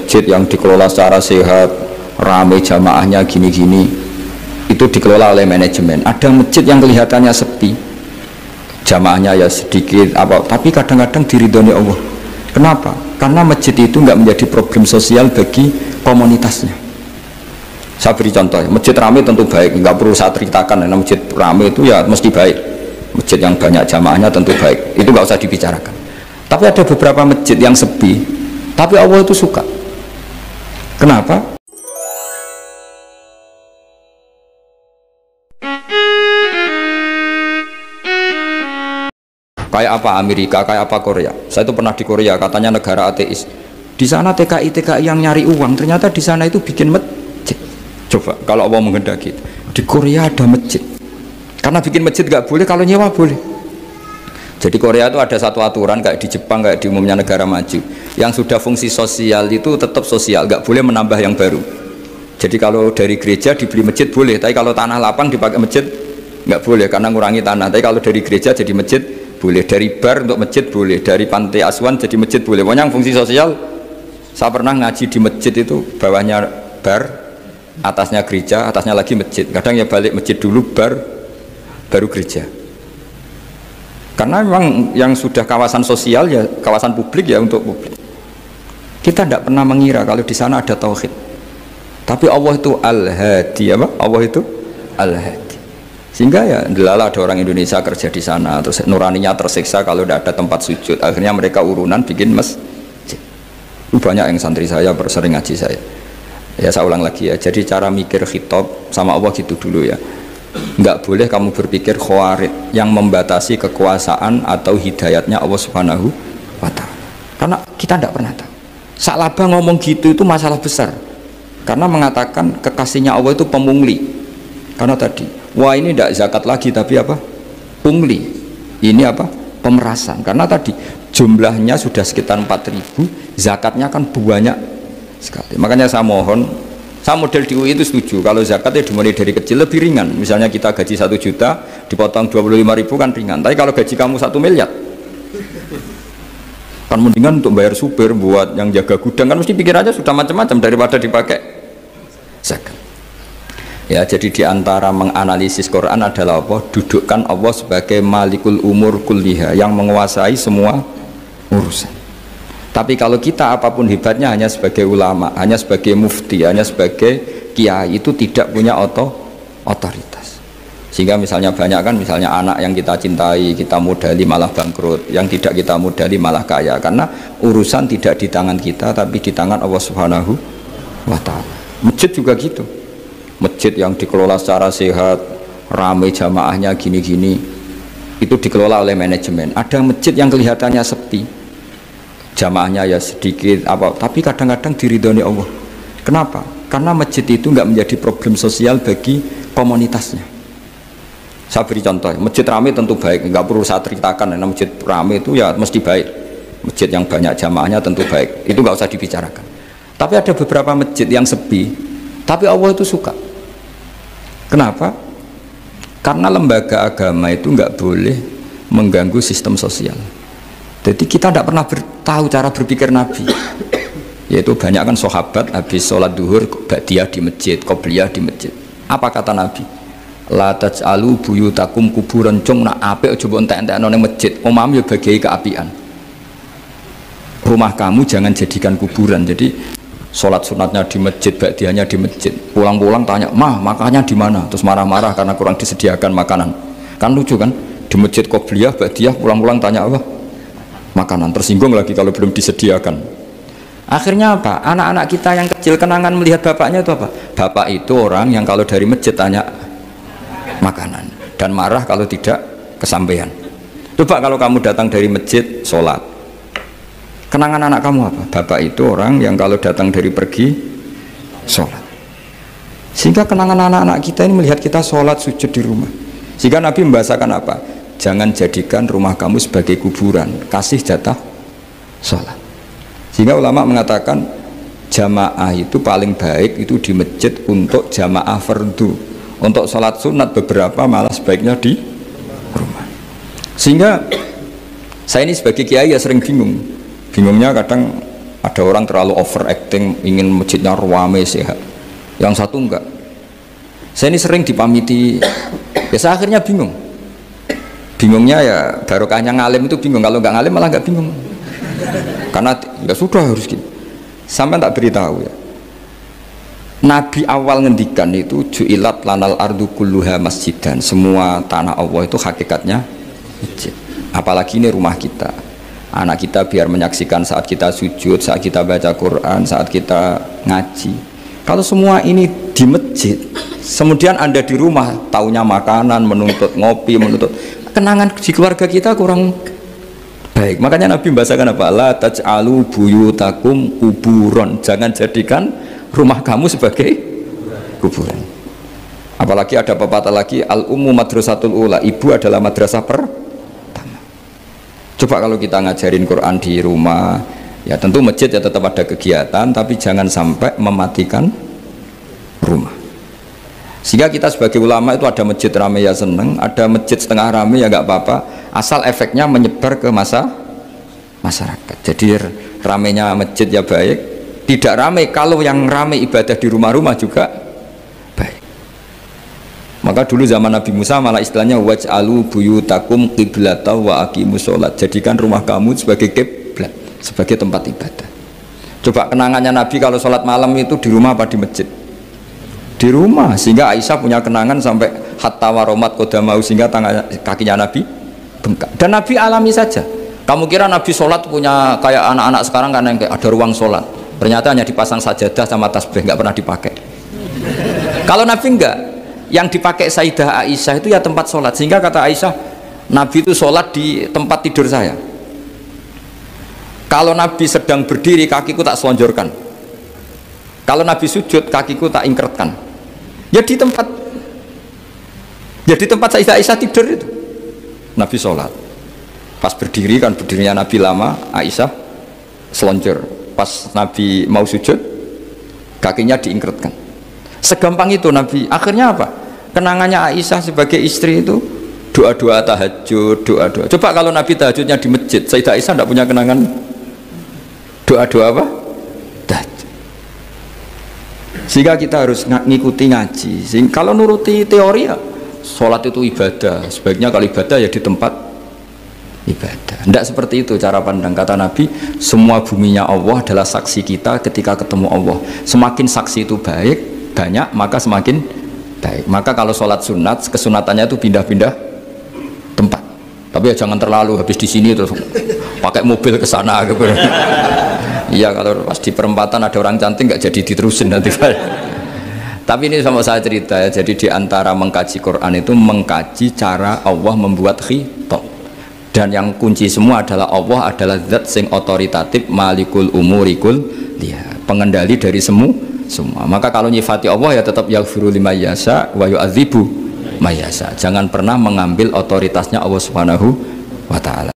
masjid yang dikelola secara sehat, ramai jamaahnya gini-gini, itu dikelola oleh manajemen. Ada masjid yang kelihatannya sepi, jamaahnya ya sedikit tapi kadang-kadang diridhoni Allah. Kenapa? Karena masjid itu nggak menjadi problem sosial bagi komunitasnya. Saya beri contoh, masjid ramai tentu baik, nggak perlu saya ceritakan, karena masjid ramai itu ya mesti baik. Masjid yang banyak jamaahnya tentu baik, itu nggak usah dibicarakan. Tapi ada beberapa masjid yang sepi, tapi Allah itu suka. Kenapa? Kayak apa Amerika, kayak apa Korea. Saya itu pernah di Korea, katanya negara ateis. Di sana TKI yang nyari uang, ternyata di sana itu bikin masjid. Coba kalau Allah menghendaki, di Korea ada masjid. Karena bikin masjid nggak boleh, kalau nyewa boleh. Jadi Korea itu ada satu aturan kayak di Jepang, kayak di umumnya negara maju, yang sudah fungsi sosial itu tetap sosial, nggak boleh menambah yang baru. Jadi kalau dari gereja dibeli masjid boleh, tapi kalau tanah lapang dipakai masjid nggak boleh karena ngurangi tanah. Tapi kalau dari gereja jadi masjid boleh, dari bar untuk masjid boleh, dari pantai asuhan jadi masjid boleh. Pokoknya yang fungsi sosial. Saya pernah ngaji di masjid itu, bawahnya bar, atasnya gereja, atasnya lagi masjid. Kadang ya balik masjid dulu, bar, baru gereja. Karena memang yang sudah kawasan sosial ya kawasan publik ya untuk publik. Kita tidak pernah mengira kalau di sana ada tauhid. Tapi Allah itu Al-Hadi, apa? Allah itu Al-Hadi. Sehingga ya delala ada orang Indonesia kerja di sana, terus nuraninya tersiksa kalau tidak ada tempat sujud. Akhirnya mereka urunan bikin masjid. Banyak yang santri saya sering ngaji saya. Ya saya ulang lagi ya. Jadi cara mikir khitab sama Allah gitu dulu ya. Enggak boleh kamu berpikir khawarid yang membatasi kekuasaan atau hidayatnya Allah Subhanahu wa ta'ala. Karena kita tidak pernah tahu. Sa'labah ngomong gitu itu masalah besar. Karena mengatakan kekasihnya Allah itu pemungli. Karena tadi, wah ini tidak zakat lagi tapi apa? Pungli. Ini apa? Pemerasan. Karena tadi jumlahnya sudah sekitar 4.000, zakatnya kan banyak sekali. Makanya saya mohon, saya model di UI itu setuju kalau zakatnya dimulai dari kecil lebih ringan. Misalnya kita gaji 1 juta dipotong 25.000 kan ringan, tapi kalau gaji kamu 1 miliar kan mendingan untuk bayar supir, buat yang jaga gudang, kan mesti pikirannya sudah macam-macam daripada dipakai zakat. Ya, jadi diantara menganalisis Quran adalah apa? Dudukkan Allah sebagai malikul umur kulliha, yang menguasai semua urusan. Tapi kalau kita apapun hebatnya hanya sebagai ulama, hanya sebagai mufti, hanya sebagai kiai, itu tidak punya otoritas. Sehingga misalnya banyak kan, misalnya anak yang kita cintai, kita modali malah bangkrut, yang tidak kita modali malah kaya, karena urusan tidak di tangan kita tapi di tangan Allah Subhanahu wa ta'ala. Masjid juga gitu. Masjid yang dikelola secara sehat, ramai jamaahnya gini-gini, itu dikelola oleh manajemen. Ada masjid yang kelihatannya sepi, jamaahnya ya sedikit tapi kadang-kadang diridhoni Allah. Kenapa? Karena masjid itu nggak menjadi problem sosial bagi komunitasnya. Saya beri contoh, masjid ramai tentu baik, nggak perlu saya ceritakan, karena masjid ramai itu ya mesti baik. Masjid yang banyak jamaahnya tentu baik, itu nggak usah dibicarakan. Tapi ada beberapa masjid yang sepi, tapi Allah itu suka. Kenapa? Karena lembaga agama itu nggak boleh mengganggu sistem sosial. Jadi kita tidak pernah tahu cara berpikir Nabi. Yaitu banyak kan sahabat habis sholat duhur ba'diyah di masjid, qobliyah di masjid. Apa kata Nabi? La taj'alu buyutakum kuburan, cung nak apik aja mbok entek-entekno ning masjid. Omam ya bagai keapian. Rumah kamu jangan jadikan kuburan. Jadi sholat sunatnya di masjid, ba'diyahnya di masjid. Pulang-pulang tanya, "Mah, makannya di mana?" Terus marah-marah karena kurang disediakan makanan. Kan lucu kan? Di masjid qobliyah, ba'diyah, pulang-pulang tanya apa? Makanan. Tersinggung lagi kalau belum disediakan. Akhirnya apa? Anak-anak kita yang kecil kenangan melihat bapaknya itu apa? Bapak itu orang yang kalau dari masjid tanya makanan dan marah kalau tidak kesampaian. Coba kalau kamu datang dari masjid sholat, kenangan anak kamu apa? Bapak itu orang yang kalau datang dari pergi sholat. Sehingga kenangan anak-anak kita ini melihat kita sholat sujud di rumah. Sehingga Nabi membahasakan apa? Jangan jadikan rumah kamu sebagai kuburan, kasih jatah sholat. Sehingga ulama mengatakan jamaah itu paling baik itu di masjid untuk jamaah fardu. Untuk sholat sunat beberapa malah sebaiknya di rumah. Sehingga saya ini sebagai kiai ya sering bingung. Bingungnya kadang Ada orang terlalu overacting, ingin masjidnya ruame sehat. Yang satu enggak. Saya ini sering dipamiti, ya saya akhirnya bingung. Bingungnya ya barokahnya ngalim itu bingung. Kalau enggak ngalim malah enggak bingung. Karena ya sudah harus gitu. Sampai tak beritahu ya. Nabi awal ngendikan itu ju'ilat lanal ardu kulluha masjidan. Semua tanah Allah itu hakikatnya masjid. Apalagi ini rumah kita. Anak kita biar menyaksikan saat kita sujud, saat kita baca Quran, saat kita ngaji. Kalau semua ini di masjid, kemudian Anda di rumah taunya makanan, menuntut ngopi, menuntut kenangan di keluarga kita kurang baik. Makanya Nabi membahasakan apa? La taj'alu buyutakum kuburon. Jangan jadikan rumah kamu sebagai kuburan. Apalagi ada pepatah lagi, al ummu madrasatul ula, ibu adalah madrasah pertama. Coba kalau kita ngajarin Quran di rumah, ya tentu masjid ya tetap ada kegiatan, tapi jangan sampai mematikan rumah. Sehingga kita sebagai ulama itu ada masjid rame ya seneng, ada masjid setengah rame ya nggak apa-apa, asal efeknya menyebar ke masyarakat. Jadi ramenya masjid ya baik, tidak rame kalau yang rame ibadah di rumah-rumah juga baik. Maka dulu zaman Nabi Musa malah istilahnya waj'alu buyutakum qiblata wa aqimus sholat. Jadikan rumah kamu sebagai kiblat, sebagai tempat ibadah. Coba kenangannya Nabi kalau sholat malam itu di rumah apa di masjid? Di rumah. Sehingga Aisyah punya kenangan sampai hatta waromat qodamau, sehingga kakinya Nabi bengkak. Dan Nabi alami saja. Kamu kira Nabi sholat punya kayak anak-anak sekarang kan yang ada ruang sholat? Ternyata hanya dipasang sajadah sama tasbih, nggak pernah dipakai. Kalau Nabi enggak, yang dipakai Sayyidah Aisyah itu ya tempat sholat. Sehingga kata Aisyah, Nabi itu sholat di tempat tidur saya. Kalau Nabi sedang berdiri, kakiku tak selonjorkan. Kalau Nabi sujud, kakiku tak ingkretkan. Ya di tempat Sayyidah Aisyah tidur itu Nabi sholat. Pas berdiri kan berdirinya Nabi lama, Aisyah selonjor. Pas Nabi mau sujud, kakinya diingkretkan. Segampang itu Nabi. Akhirnya apa? Kenangannya Aisyah sebagai istri itu doa-doa tahajud, doa-doa. Coba kalau Nabi tahajudnya di masjid, Sayyidah Aisyah tidak punya kenangan doa-doa apa? Tahajud. Sehingga kita harus ngikuti ngaji. Kalau nuruti teori ya, sholat itu ibadah. Sebaiknya kalau ibadah ya di tempat ibadah. Tidak seperti itu cara pandang. Kata Nabi, semua buminya Allah adalah saksi kita ketika ketemu Allah. Semakin saksi itu baik, banyak, maka semakin baik. Maka kalau sholat sunat, kesunatannya itu pindah-pindah tempat. Tapi ya jangan terlalu habis di sini terus pakai mobil ke sana gitu. Iya, kalau pas di perempatan ada orang cantik nggak jadi diterusin nanti. Tapi ini sama saya cerita ya. Jadi di antara mengkaji Quran itu mengkaji cara Allah membuat khitab. Dan yang kunci semua adalah Allah adalah zat sing otoritatif, malikul umurikul dia, pengendali dari semua. Maka kalau nyifati Allah ya tetap yaghfiru liman yasha wa yu'adzibu may yasha. Jangan pernah mengambil otoritasnya Allah Subhanahu wa taala.